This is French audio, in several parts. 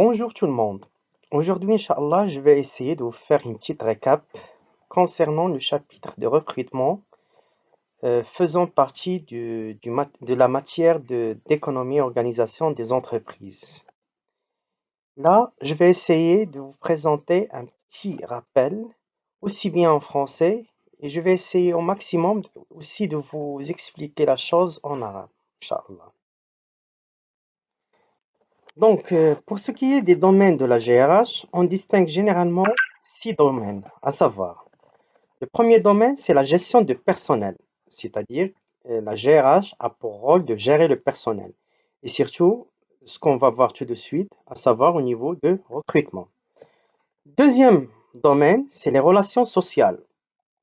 Bonjour tout le monde. Aujourd'hui, Inch'Allah, je vais essayer de vous faire une petite récap concernant le chapitre de recrutement faisant partie de la matière d'économie et organisation des entreprises. Là, je vais essayer de vous présenter un petit rappel, aussi bien en français, et je vais essayer au maximum aussi de vous expliquer la chose en arabe, Inch'Allah. Donc, pour ce qui est des domaines de la GRH, on distingue généralement 6 domaines, à savoir, le premier domaine, c'est la gestion de personnel, c'est-à-dire la GRH a pour rôle de gérer le personnel. Et surtout, ce qu'on va voir tout de suite, à savoir au niveau de recrutement. Deuxième domaine, c'est les relations sociales.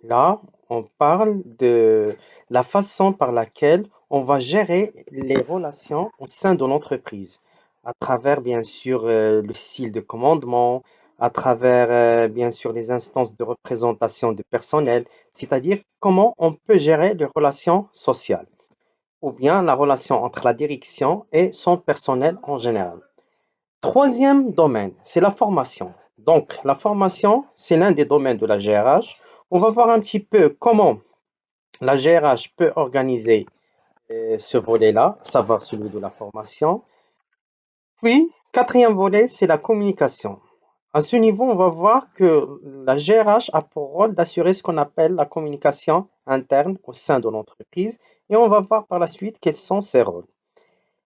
Là, on parle de la façon par laquelle on va gérer les relations au sein de l'entreprise, à travers bien sûr le style de commandement, à travers bien sûr les instances de représentation du personnel, c'est-à-dire comment on peut gérer les relations sociales, ou bien la relation entre la direction et son personnel en général. Troisième domaine, c'est la formation. Donc, la formation, c'est l'un des domaines de la GRH. On va voir un petit peu comment la GRH peut organiser ce volet-là, à savoir celui de la formation. Puis, quatrième volet, c'est la communication. À ce niveau, on va voir que la GRH a pour rôle d'assurer ce qu'on appelle la communication interne au sein de l'entreprise et on va voir par la suite quels sont ses rôles.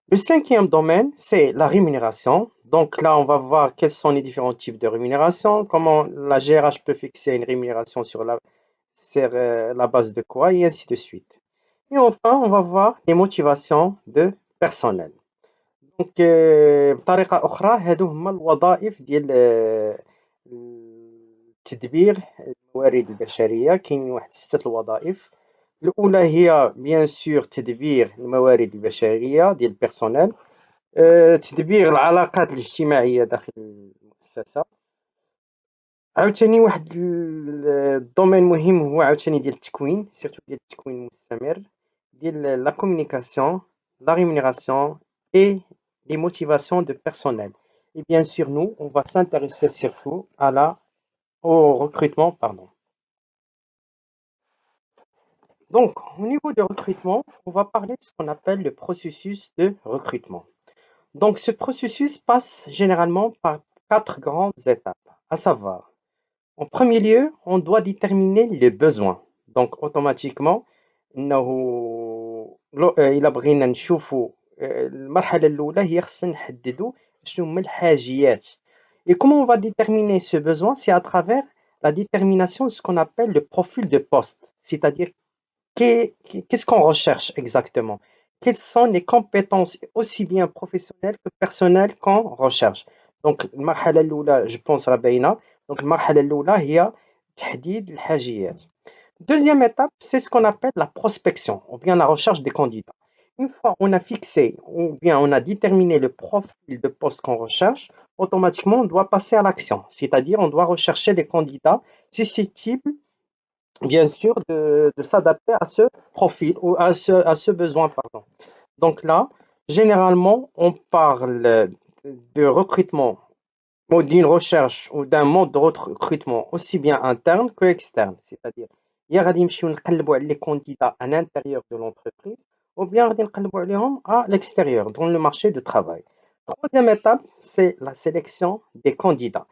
Le cinquième domaine, c'est la rémunération. Donc là, on va voir quels sont les différents types de rémunération, comment la GRH peut fixer une rémunération sur la base de quoi, et ainsi de suite. Et enfin, on va voir les motivations de personnel. دونك بطريقة أخرى هادو هما الوظائف ديال تدبير الموارد البشرية. كاينين واحد 6 الوظائف. الأولى هي بيان سور تدبير الموارد البشرية ديال البيرسونيل، تدبير العلاقات الاجتماعية داخل المؤسسة. عاوتاني واحد الدومين مهم هو عاوتاني ديال التكوين، سيرتو ديال التكوين المستمر، ديال لا communication, la rémunération et les motivations de personnel. Et bien sûr, nous, on va s'intéresser surtout au recrutement, pardon. Donc, au niveau du recrutement, on va parler de ce qu'on appelle le processus de recrutement. Donc, ce processus passe généralement par 4 grandes étapes, à savoir, en premier lieu, on doit déterminer les besoins. Donc, automatiquement, إنه إلا بغينا نشوفوا المرحلة الأولى هي خصنا نحددوا شنو هما الحاجيات. Et comment on va déterminer ce besoin? C'est à travers la détermination de ce qu'on appelle le profil de poste, c'est-à-dire qu'est-ce qu'on recherche exactement? Quelles sont les compétences aussi bien professionnelles que personnelles qu'on recherche? Donc المرحلة الأولى je pense راه باينة. Donc المرحلة الأولى هي تحديد الحاجيات. Deuxième étape, c'est ce qu'on appelle la prospection ou bien la recherche des candidats. Une fois on a fixé ou bien on a déterminé le profil de poste qu'on recherche, automatiquement on doit passer à l'action, c'est-à-dire on doit rechercher les candidats susceptibles bien sûr de s'adapter à ce profil ou à ce besoin, pardon. Donc là, généralement, on parle de recrutement ou d'une recherche ou d'un mode de recrutement aussi bien interne que externe. C'est-à-dire, يا غادي نمشيو نقلبوا على les candidats à l'intérieur de l'entreprise ou bien غادي نقلبوا عليهم à l'extérieur, dans le marché du travail. Troisième étape, c'est la sélection des candidats.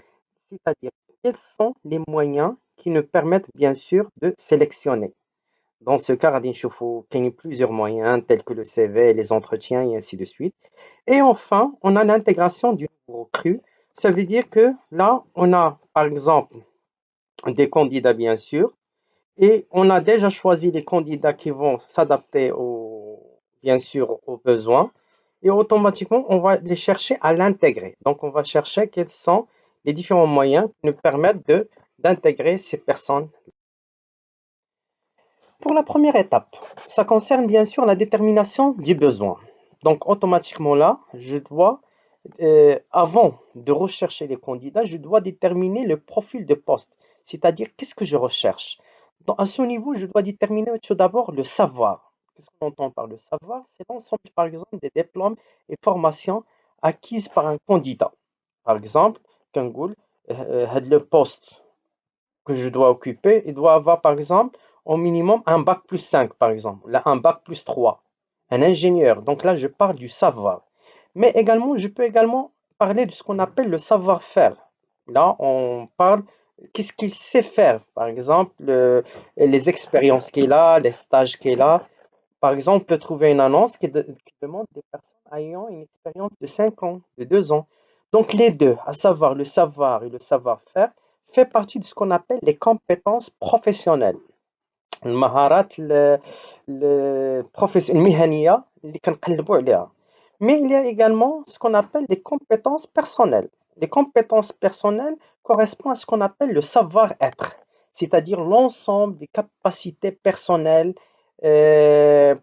C'est-à-dire, quels sont les moyens qui nous permettent bien sûr de sélectionner. Dans ce cas, غادي نشوفوا كاينين plusieurs moyens tels que le CV, les entretiens et ainsi de suite. Et enfin, on a l'intégration du nouveau recrue. Ça veut dire que là, on a par exemple des candidats bien sûr, et on a déjà choisi les candidats qui vont s'adapter bien sûr aux besoins, et automatiquement, on va les chercher à l'intégrer. Donc, on va chercher quels sont les différents moyens qui nous permettent d'intégrer ces personnes. Pour la première étape, ça concerne bien sûr la détermination du besoin. Donc, automatiquement là, avant de rechercher les candidats, je dois déterminer le profil de poste, c'est-à-dire qu'est-ce que je recherche. Donc, à ce niveau, je dois déterminer tout d'abord le savoir. Qu'est-ce qu'on entend par le savoir? C'est l'ensemble, par exemple, des diplômes et formations acquises par un candidat. Par exemple, كنقول هاد le poste que je dois occuper, il doit avoir par exemple au minimum un bac plus 5 par exemple, là un bac plus 3, un ingénieur. Donc là, je parle du savoir. Mais également, je peux également parler de ce qu'on appelle le savoir-faire. Là, on parle qu'est-ce qu'il sait faire, par exemple, les expériences qu'il a, les stages qu'il a. Par exemple, on peut trouver une annonce qui demande des personnes ayant une expérience de 5 ans, de 2 ans. Donc les deux, à savoir le savoir et le savoir-faire, fait partie de ce qu'on appelle les compétences professionnelles. المهارات المهنية اللي كنقلبوا عليها. Mais il y a également ce qu'on appelle les compétences personnelles. Les compétences personnelles correspondent à ce qu'on appelle le savoir-être, c'est-à-dire l'ensemble des capacités personnelles.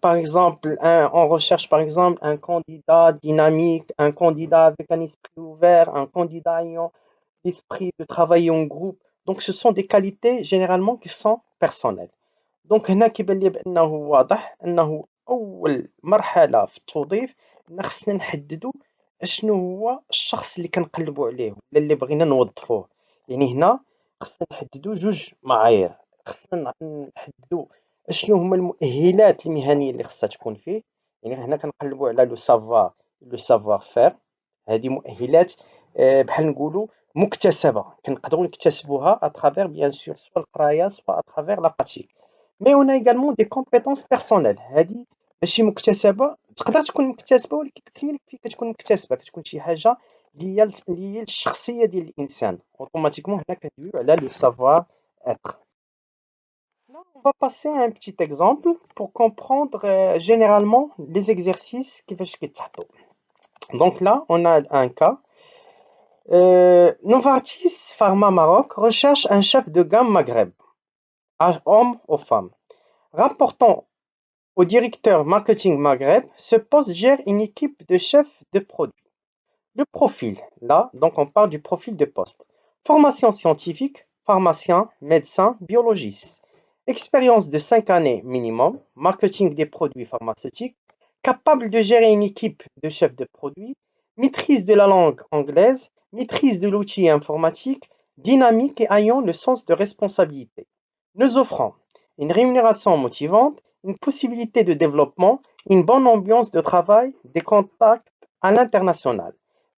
Par exemple, on recherche par exemple un candidat dynamique, un candidat avec un esprit ouvert, un candidat ayant l'esprit de travailler en groupe. Donc, ce sont des qualités généralement qui sont personnelles. دونك هنا كيبان لي بأنه واضح أنه أول مرحلة في التوظيف أن خصنا نحددو أشنو هو الشخص اللي كنقلبو عليه ولا اللي بغينا نوظفوه. يعني هنا خصنا نحددو جوج معايير، خصنا نحددو أشنو هما المؤهلات المهنية اللي خصها تكون فيه. يعني هنا كنقلبو على لو سافوار فير. هذه مؤهلات بحال نقولوا مكتسبة كنقدروا نكتسبوها اترافير بيان سور سوا القراية سوا اترافير لا براتيك. مي اون ايغالمون دي كومبيتونس بيرسونيل، هذه ماشي مكتسبة، تقدر تكون مكتسبة ولكن كاين كتكون مكتسبة، كتكون شي حاجة اللي هي الشخصية ديال الإنسان. اوتوماتيكمون هنا كندويو على لو سافوار اتر. Là, on va passer à un petit exemple pour comprendre généralement les exercices كيفاش كيتحطوا. Donc là, on a un cas. Novartis Pharma Maroc recherche un chef de gamme Maghreb, homme ou femme. Rapportant au directeur marketing Maghreb, ce poste gère une équipe de chefs de produits. Le profil, là, donc on parle du profil de poste. Formation scientifique, pharmacien, médecin, biologiste. Expérience de 5 années minimum, marketing des produits pharmaceutiques, capable de gérer une équipe de chefs de produits, maîtrise de la langue anglaise, maîtrise de l'outil informatique, dynamique et ayant le sens de responsabilité. Nous offrons une rémunération motivante, une possibilité de développement, une bonne ambiance de travail, des contacts à l'international.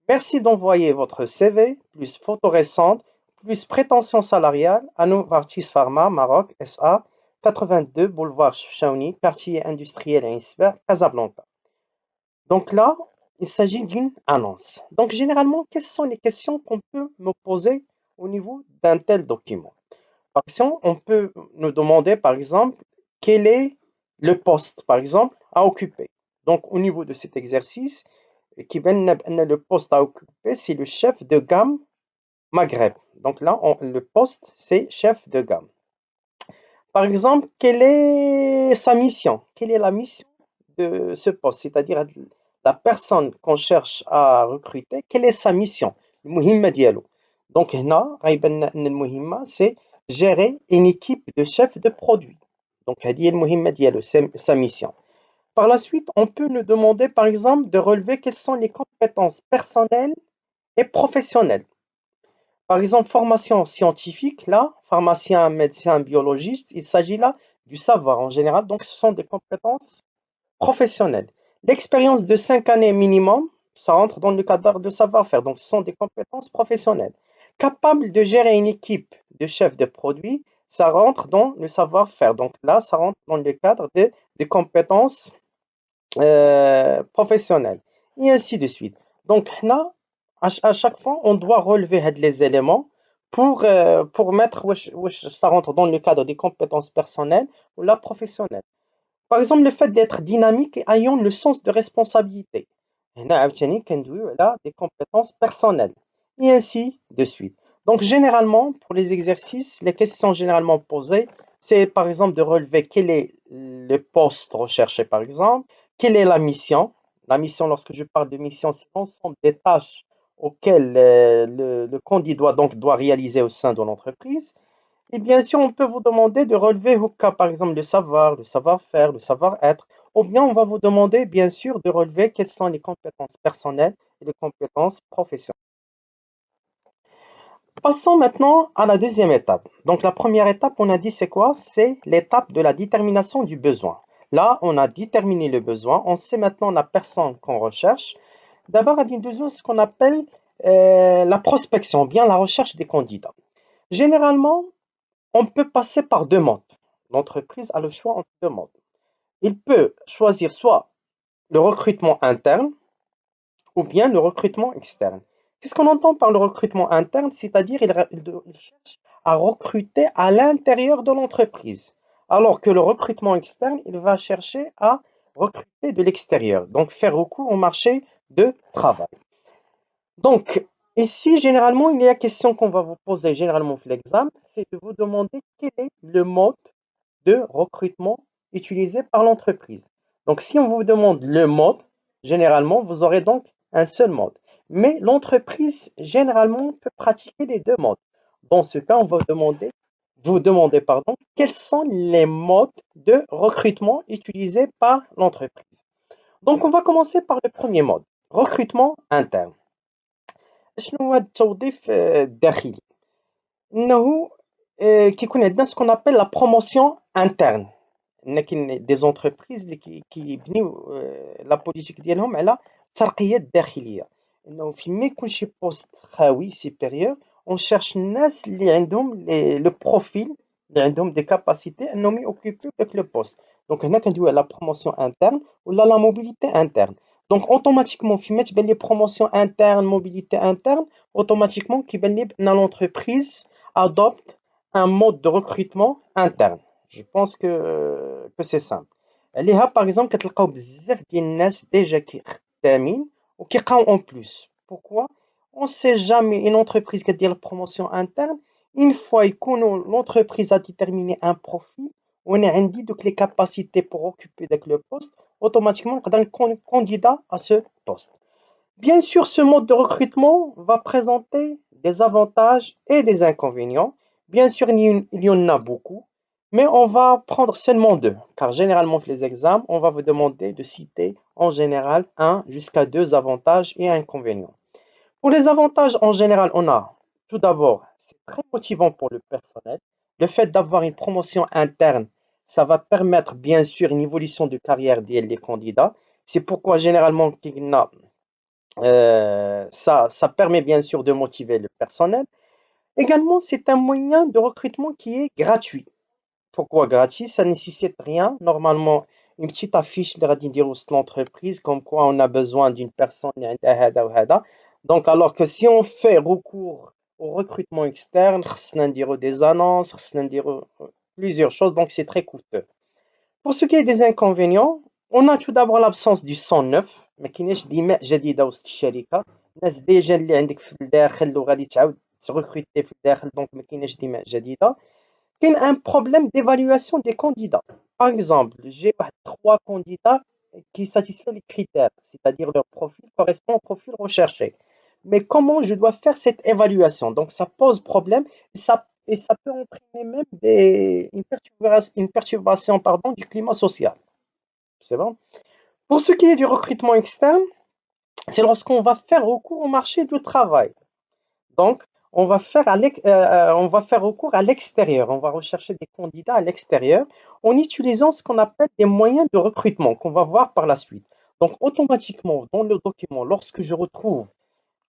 Merci d'envoyer votre CV, plus photo récente, plus prétention salariale à Novartis Pharma Maroc SA, 82 boulevard Chefchaouni, quartier industriel et Isber, Casablanca. Donc là, il s'agit d'une annonce. Donc généralement, quelles sont les questions qu'on peut me poser au niveau d'un tel document? Par exemple, on peut nous demander, par exemple, quel est le poste, par exemple, à occuper. Donc au niveau de cet exercice, le poste à occuper, c'est le chef de gamme Maghreb. Donc là, le poste, c'est chef de gamme. Par exemple, quelle est sa mission? Quelle est la mission de ce poste? C'est-à-dire la personne qu'on cherche à recruter, quelle est sa mission? المهمة ديالو. Donc هنا غيبان لنا أن المهمة c'est gérer une équipe de chefs de produits. Donc هذه هي المهمة ديالو, c'est sa mission. Par la suite, on peut nous demander par exemple de relever quelles sont les compétences personnelles et professionnelles. Par exemple, formation scientifique, là, pharmacien, médecin, biologiste, il s'agit là du savoir en général, donc ce sont des compétences professionnelles. L'expérience de 5 années minimum, ça rentre dans le cadre de savoir-faire, donc ce sont des compétences professionnelles. Capable de gérer une équipe de chefs de produits, ça rentre dans le savoir-faire, donc là, ça rentre dans le cadre des compétences professionnelles, et ainsi de suite. Donc là, à chaque fois, on doit relever les éléments pour mettre ça rentre dans le cadre des compétences personnelles ou la professionnelle. Par exemple, le fait d'être dynamique et ayant le sens de responsabilité. هنا عاوتاني كندويو على des compétences personnelles et ainsi de suite. Donc généralement, pour les exercices, les questions généralement posées, c'est par exemple de relever quel est le poste recherché par exemple, quelle est la mission. La mission, lorsque je parle de mission, c'est l'ensemble des tâches auxquelles le candidat doit réaliser au sein de l'entreprise. Et bien sûr, on peut vous demander de relever au cas, par exemple, le savoir, le savoir-faire, le savoir-être, ou bien on va vous demander, bien sûr, de relever quelles sont les compétences personnelles et les compétences professionnelles. Passons maintenant à la deuxième étape. Donc, la première étape, on a dit c'est quoi? C'est l'étape de la détermination du besoin. Là, on a déterminé le besoin. On sait maintenant la personne qu'on recherche. D'abord, il y a besoin ce qu'on appelle la prospection, bien la recherche des candidats. Généralement, on peut passer par deux modes. L'entreprise a le choix entre deux modes. Il peut choisir soit le recrutement interne ou bien le recrutement externe. Qu'est-ce qu'on entend par le recrutement interne? C'est-à-dire il cherche à recruter à l'intérieur de l'entreprise, alors que le recrutement externe, il va chercher à recruter de l'extérieur, donc faire recours au marché de travail. Donc, ici, généralement, il y a la question qu'on va vous poser généralement pour l'examen, c'est de vous demander quel est le mode de recrutement utilisé par l'entreprise. Donc, si on vous demande le mode, généralement, vous aurez donc un seul mode. Mais l'entreprise, généralement, peut pratiquer les deux modes. Dans ce cas, on va vous demander, pardon, quels sont les modes de recrutement utilisés par l'entreprise. Donc, on va commencer par le premier mode, recrutement interne. شنو هو التوظيف الداخلي؟ إنه كيكون عندنا ce qu'on appelle la promotion interne. كاين دي زونتربريز اللي كيبنيو لا بوليتيك ديالهم على الترقيه الداخليه، انه فين ما يكون شي بوست خاوي سيبيريور اون شيرش الناس اللي عندهم لو بروفيل، اللي عندهم دي كاباسيتي انهم يوكيبيو داك لو بوست. دونك هنا كندويو على بروموسيون انترن ولا لا موبيليتي انترن. دونك اوتوماتيكمون فين ما تبان لي بروموسيون انترن موبيليتي انترن، اوتوماتيكمون كيبان لي بان لونتربريز adopte un mode de recrutement interne. Je pense que c'est simple. عليها باغ اكزومبل كتلقاو بزاف ديال الناس ديجا خدامين وكيبقاو اون بلوس. بوركوا؟ اون سي جامي اون انتربريز كدير بروموسيون انترن اون فوا يكونوا لونتربريز ا ديتيرميني ان بروفيل وانا عندي دوك لي كاباسيتي بور اوكوبي داك لو بوست، اوتوماتيكمون نقدر نكون كانديدا ا سو بوست. Bien sûr, ce mode de recrutement va présenter des avantages et des inconvénients. Bien sûr, il y en a beaucoup, mais on va prendre seulement deux, car généralement, pour les examens, on va vous demander de citer en général un jusqu'à deux avantages et inconvénients. Pour les avantages, en général, on a tout d'abord, c'est très motivant pour le personnel. Le fait d'avoir une promotion interne, ça va permettre bien sûr une évolution de carrière des candidats. C'est pourquoi généralement, ça permet bien sûr de motiver le personnel. Également, c'est un moyen de recrutement qui est gratuit. Pourquoi gratuit? Ça ne nécessite rien. Normalement, une petite affiche de l'entreprise comme quoi on a besoin d'une personne. Donc, alors que si on fait recours au recrutement externe, on a des annonces, on a plusieurs choses, donc c'est très coûteux. Pour ce qui est des inconvénients, on a tout d'abord l'absence du son neuf. ما كايناش ديما جديده وسط الشركه، الناس ديجا اللي عندك في الداخل وغادي تعاود تغوكريتي في الداخل، دونك ما كايناش ديما جديده. كاين ان بروبليم d'évaluation des candidats. Par exemple, j'ai trois candidats qui satisfont les critères, c'est-à-dire leur profil correspond au profil recherché. Mais comment je dois faire cette évaluation? Donc ça pose problème et ça peut entraîner même une perturbation pardon, du climat social. C'est bon? Pour ce qui est du recrutement externe, c'est lorsqu'on va faire recours au marché du travail. Donc, on va faire recours à l'extérieur. On va rechercher des candidats à l'extérieur en utilisant ce qu'on appelle des moyens de recrutement qu'on va voir par la suite. Donc, automatiquement, dans le document, lorsque je retrouve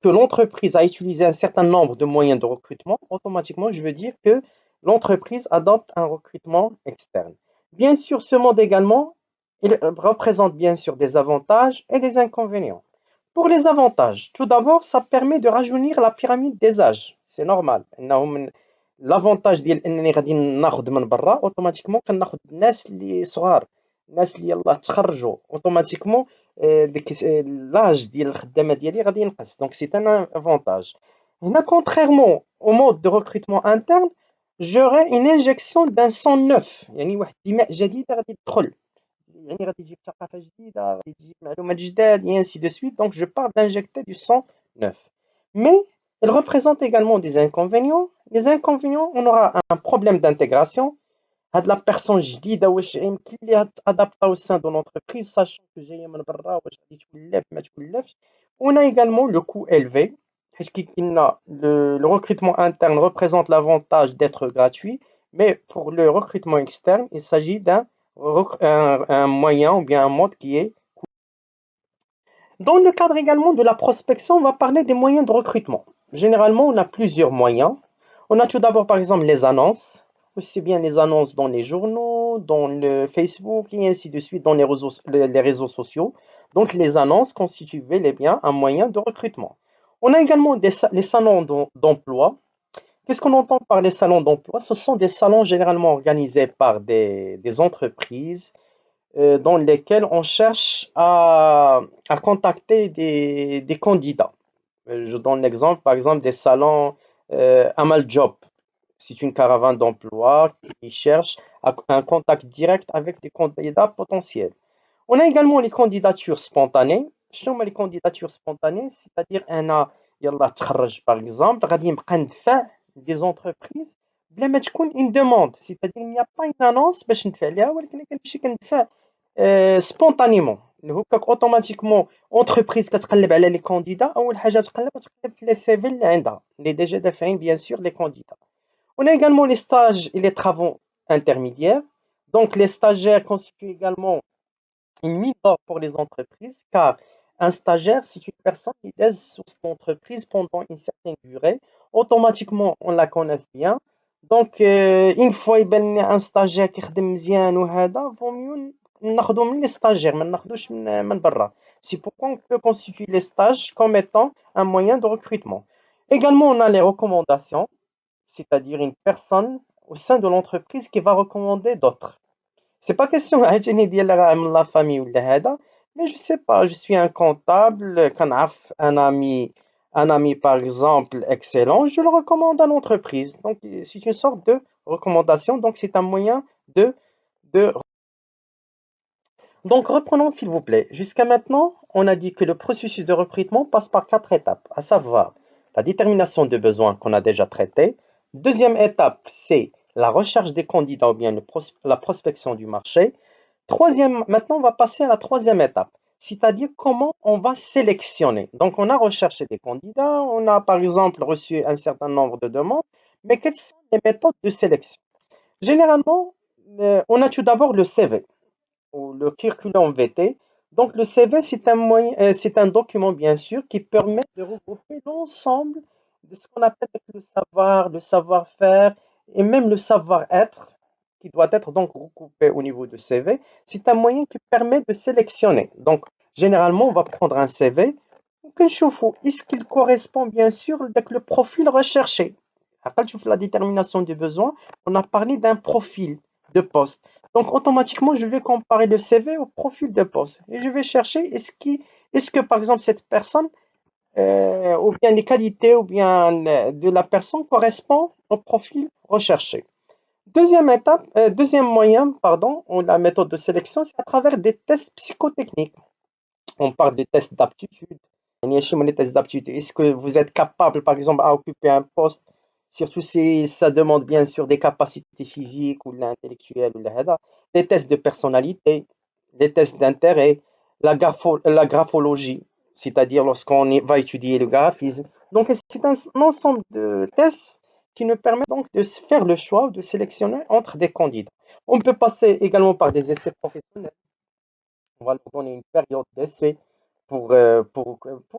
que l'entreprise a utilisé un certain nombre de moyens de recrutement, automatiquement, je veux dire que l'entreprise adopte un recrutement externe. Bien sûr, ce mode également, il représente bien sûr des avantages et des inconvénients. Pour les avantages, tout d'abord, ça permet de rajeunir la pyramide des âges. C'est normal. L'avantage ديال انني غادي ناخذ من برا اوتوماتيكمون كناخذ الناس اللي صغار، الناس اللي يلاه تخرجوا اوتوماتيكمون ديك لاج ديال الخدامه ديالي غادي ينقص. دونك سي ان افونتاج. هنا contrairement au mode de recrutement interne, j'aurai une injection d'un sang neuf، يعني واحد الدماء جديده غادي تدخل، يعني غادي تجيب ثقافه جديده، غادي تجيب معلومات جداد et ainsi de suite. Donc je parle d'injecter du sang neuf. Mais elle représente également des inconvénients. Les inconvénients, on aura un problème d'intégration. هاد لا بيرسون جديده واش يمكن ليها تادابتا au sein de l'entreprise sachant que جايه من برا، واش غادي تولف ما تولفش. On a également le coût élevé. Le recrutement interne représente l'avantage d'être gratuit, mais pour le recrutement externe, il s'agit un moyen ou bien un mode qui est. Dans le cadre également de la prospection, on va parler des moyens de recrutement. Généralement, on a plusieurs moyens. On a tout d'abord, par exemple, les annonces, aussi bien les annonces dans les journaux, dans le Facebook et ainsi de suite, dans les réseaux sociaux. Donc, les annonces constituent bel et bien un moyen de recrutement. On a également les salons d'emploi. Qu'est-ce qu'on entend par les salons d'emploi? Ce sont des salons généralement organisés par des entreprises dans lesquels on cherche à contacter des candidats. Je donne l'exemple, par exemple, des salons Amal Job. C'est une caravane d'emploi qui cherche un contact direct avec des candidats potentiels. On a également les candidatures spontanées. شنو هما les candidatures spontanées? C'est-à-dire أنا يلا تخرج par exemple غادي نبقى ندفع des entreprises بلا ما تكون une demande. C'est-à-dire il n'y a pas une annonce باش ندفع ليها ولكن أنا كنمشي كندفع سبونتانيمون اللي هكاك اوتوماتيكمون اونتربريز كتقلب على لي كانديدا اول حاجه تقلب في لي سي في اللي عندها اللي ديجا دافعين بيان سور لي كانديدا. On a également les stages et les travaux intermédiaires. Donc les stagiaires constituent également une mine d'or pour les entreprises, car un stagiaire, c'est une personne qui est sur cette entreprise pendant une certaine durée. Automatiquement, on la connaît bien. Donc, une fois يبان un stagiaire qui خدم مزيان وهذا, vaut mieux ناخذو من les stagiaires, ما ناخذوش من برا. C'est pourquoi on peut constituer les stages comme étant un moyen de recrutement. Également, on a les recommandations, c'est-à-dire une personne au sein de l'entreprise qui va recommander d'autres. C'est pas question عاجبني ديال من la famille ولا هذا, mais je sais pas, je suis un comptable, كنعرف un ami par exemple excellent, je le recommande à l'entreprise. Donc c'est une sorte de recommandation, donc c'est un moyen de. Donc reprenons s'il vous plaît. Jusqu'à maintenant, on a dit que le processus de recrutement passe par 4 étapes, à savoir la détermination des besoins qu'on a déjà traité. Deuxième étape, c'est la recherche des candidats ou bien la prospection du marché. Maintenant, on va passer à la troisième étape, c'est-à-dire comment on va sélectionner. Donc, on a recherché des candidats, on a par exemple reçu un certain nombre de demandes, mais quelles sont les méthodes de sélection? Généralement, on a tout d'abord le CV ou le curriculum vitae. Donc, le CV, c'est un document, bien sûr, qui permet de regrouper l'ensemble de ce qu'on appelle le savoir, le savoir-faire et même le savoir-être, qui doit être donc regroupé au niveau du CV. C'est un moyen qui permet de sélectionner. Donc, généralement, on va prendre un CV. Est-ce qu'il correspond, bien sûr, avec le profil recherché? Après, tu fais la détermination des besoins. On a parlé d'un profil de poste. Donc, automatiquement, je vais comparer le CV au profil de poste et je vais chercher est-ce que, par exemple, cette personne, ou bien les qualités, ou bien de la personne correspond au profil recherché. Deuxième moyen, pardon, ou la méthode de sélection, c'est à travers des tests psychotechniques. On parle des tests d'aptitude. Les tests d'aptitude. Est-ce que vous êtes capable, par exemple, à occuper un poste, surtout si ça demande bien sûr des capacités physiques ou intellectuelles ou les tests de personnalité, les tests d'intérêt, la graphologie, c'est-à-dire lorsqu'on va étudier le graphisme. Donc, c'est un ensemble de tests qui nous permet donc de faire le choix, de sélectionner entre des candidats. On peut passer également par des essais professionnels. On va leur donner une période d'essai pour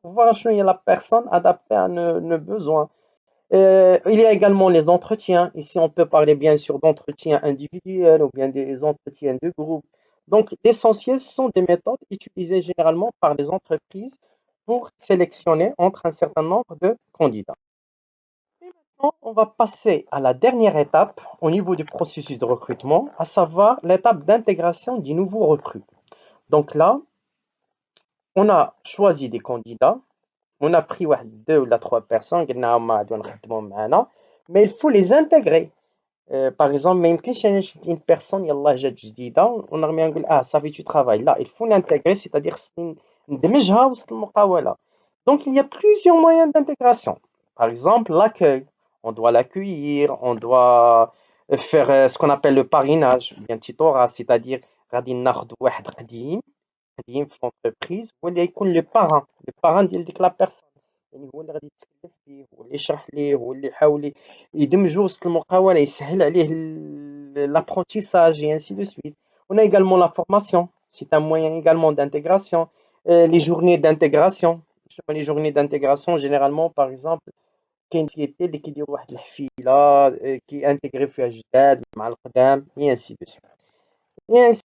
voir si la personne adaptée à nos besoins. Il y a également les entretiens. Ici, on peut parler bien sûr d'entretiens individuels ou bien des entretiens de groupe. Donc, l'essentiel, ce sont des méthodes utilisées généralement par les entreprises pour sélectionner entre un certain nombre de candidats. Et maintenant, on va passer à la dernière étape au niveau du processus de recrutement, à savoir l'étape d'intégration du nouveau recrue. Donc là, on a choisi des candidats, on a pris deux ou trois personnes, mais il faut les intégrer. Par exemple, même si une personne يلاه جات جديدة ونرمي نقول صافي tu travailles là, il faut l'intégrer, c'est-à-dire ندمجها وسط المقاولة. Donc il y a plusieurs moyens d'intégration. Par exemple, l'accueil, on doit l'accueillir, on doit faire ce qu'on appelle le parrainage, bien tutorat, c'est-à-dire غادي ناخذ واحد قديم في l'entreprise, ou il y a le parrain ديال ديك la personne. يعني هو اللي غادي يتكلف فيه، هو اللي يشرح ليه، هو اللي يحاول يدمجو وسط المقاولة، يسهل عليه l'apprentissage et ainsi de suite. On a également la formation, c'est un moyen également d'intégration. Les journées d'intégration. Les journées d'intégration, généralement, par exemple, كاين سيتي اللي كيديروا واحد الحفيلة كيانتيغريو فيها جداد مع القدام et ainsi de suite. Et ainsi